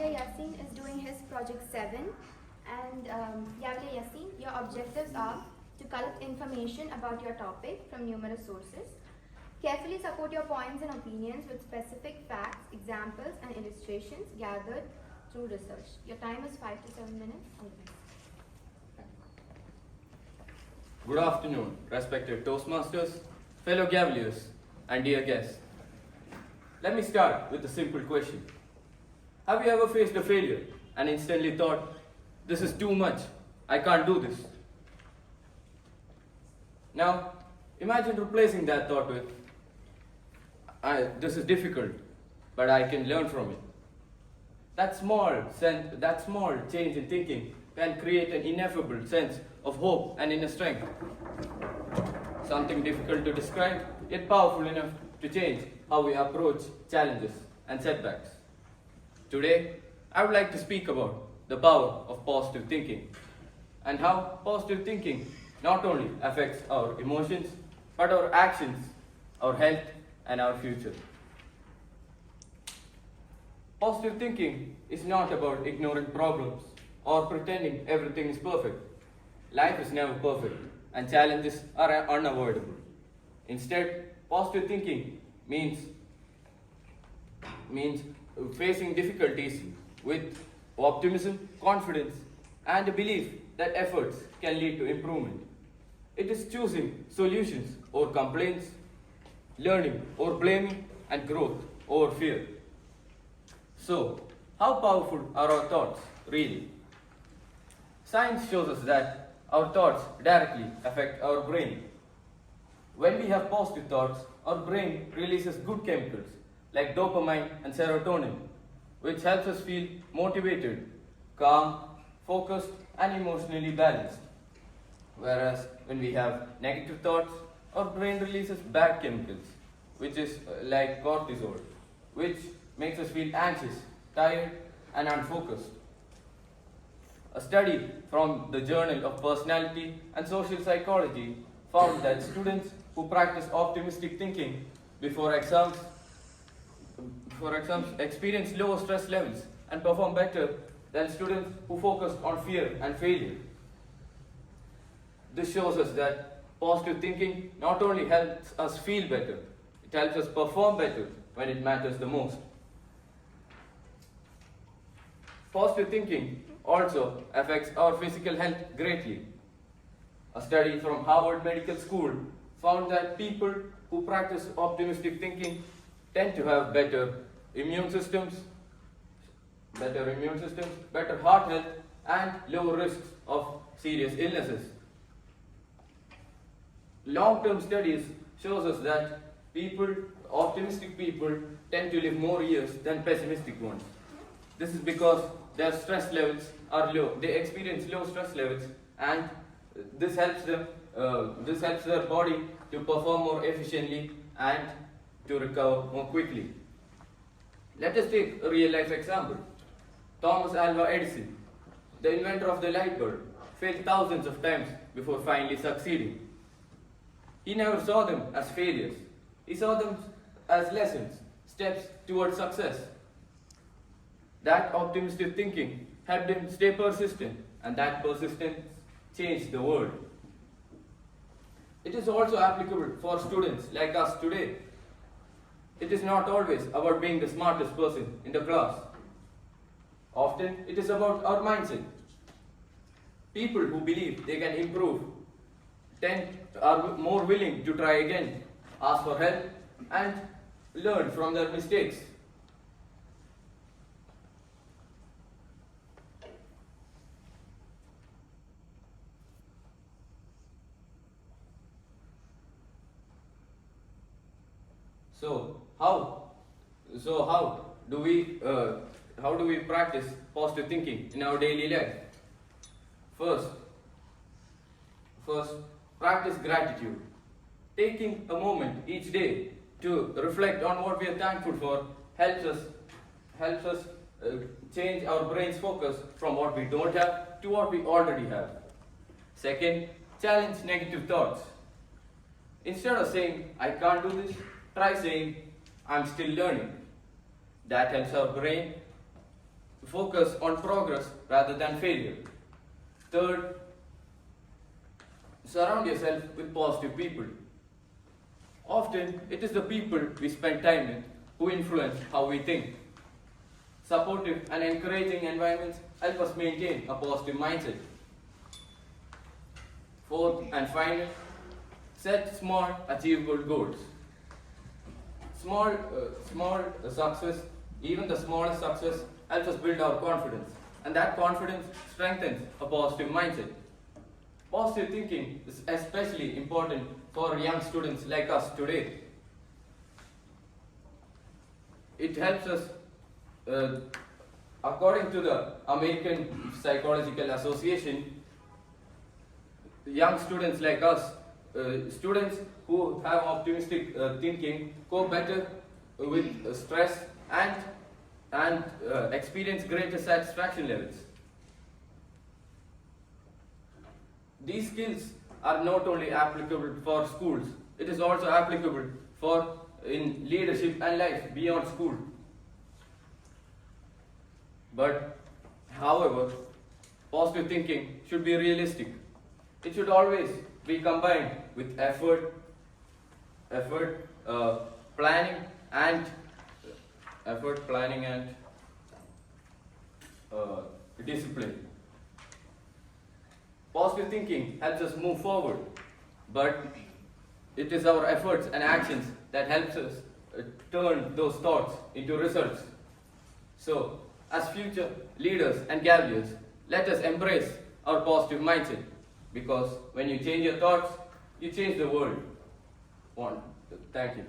Yavle Yassin is doing his project 7, and Yavle Yassin, your objectives are to collect information about your topic from numerous sources, carefully support your points and opinions with specific facts, examples and illustrations gathered through research. Your time is 5 to 7 minutes. Good afternoon, respected Toastmasters, fellow Gaveliers, and dear guests. Let me start with a simple question. Have you ever faced a failure and instantly thought, this is too much, I can't do this? Now, imagine replacing that thought with, this is difficult, but I can learn from it. That small change in thinking can create an ineffable sense of hope and inner strength. Something difficult to describe, yet powerful enough to change how we approach challenges and setbacks. Today, I would like to speak about the power of positive thinking and how positive thinking not only affects our emotions, but our actions, our health, and our future. Positive thinking is not about ignoring problems or pretending everything is perfect. Life is never perfect, and challenges are unavoidable. Instead, positive thinking means facing difficulties with optimism, confidence, and a belief that efforts can lead to improvement. It is choosing solutions over complaints, learning over blaming, and growth over fear. So, how powerful are our thoughts really? Science shows us that our thoughts directly affect our brain. When we have positive thoughts, our brain releases good chemicals like dopamine and serotonin, which helps us feel motivated, calm, focused, and emotionally balanced. Whereas when we have negative thoughts, our brain releases bad chemicals, which is like cortisol, which makes us feel anxious, tired, and unfocused. A study from the Journal of Personality and Social Psychology found that students who practice optimistic thinking before exams experience lower stress levels and perform better than students who focus on fear and failure. This shows us that positive thinking not only helps us feel better, it helps us perform better when it matters the most. Positive thinking also affects our physical health greatly. A study from Harvard Medical School found that people who practice optimistic thinking tend to have better immune systems, better heart health, and lower risks of serious illnesses. Long-term studies shows us that optimistic people tend to live more years than pessimistic ones. This is because their stress levels are low. They experience low stress levels, and this helps their body to perform more efficiently and to recover more quickly. Let us take a real-life example. Thomas Alva Edison, the inventor of the light bulb, failed thousands of times before finally succeeding. He never saw them as failures. He saw them as lessons, steps towards success. That optimistic thinking helped him stay persistent, and that persistence changed the world. It is also applicable for students like us today. It is not always about being the smartest person in the class. Often, it is about our mindset. People who believe they can improve are more willing to try again, ask for help, and learn from their mistakes. So how do we practice positive thinking in our daily life? First, practice gratitude. Taking a moment each day to reflect on what we are thankful for helps us change our brain's focus from what we don't have to what we already have. Second, challenge negative thoughts. Instead of saying, I can't do this, try saying, I'm still learning. That helps our brain focus on progress rather than failure. Third, surround yourself with positive people. Often, it is the people we spend time with who influence how we think. Supportive and encouraging environments help us maintain a positive mindset. Fourth and final, set small, achievable goals. Small success, even the smallest success, helps us build our confidence, and that confidence strengthens a positive mindset. Positive thinking is especially important for young students like us today. It helps us, according to the American Psychological Association, young students like us, students who have optimistic thinking cope better with stress and experience greater satisfaction levels. These skills are not only applicable for schools, it is also applicable for in leadership and life beyond school. But, however, positive thinking should be realistic. It should always be combined with effort, planning and discipline. Positive thinking helps us move forward, but it is our efforts and actions that helps us turn those thoughts into results. So, as future leaders and guardians, let us embrace our positive mindset, because when you change your thoughts, you change the world. Thank you.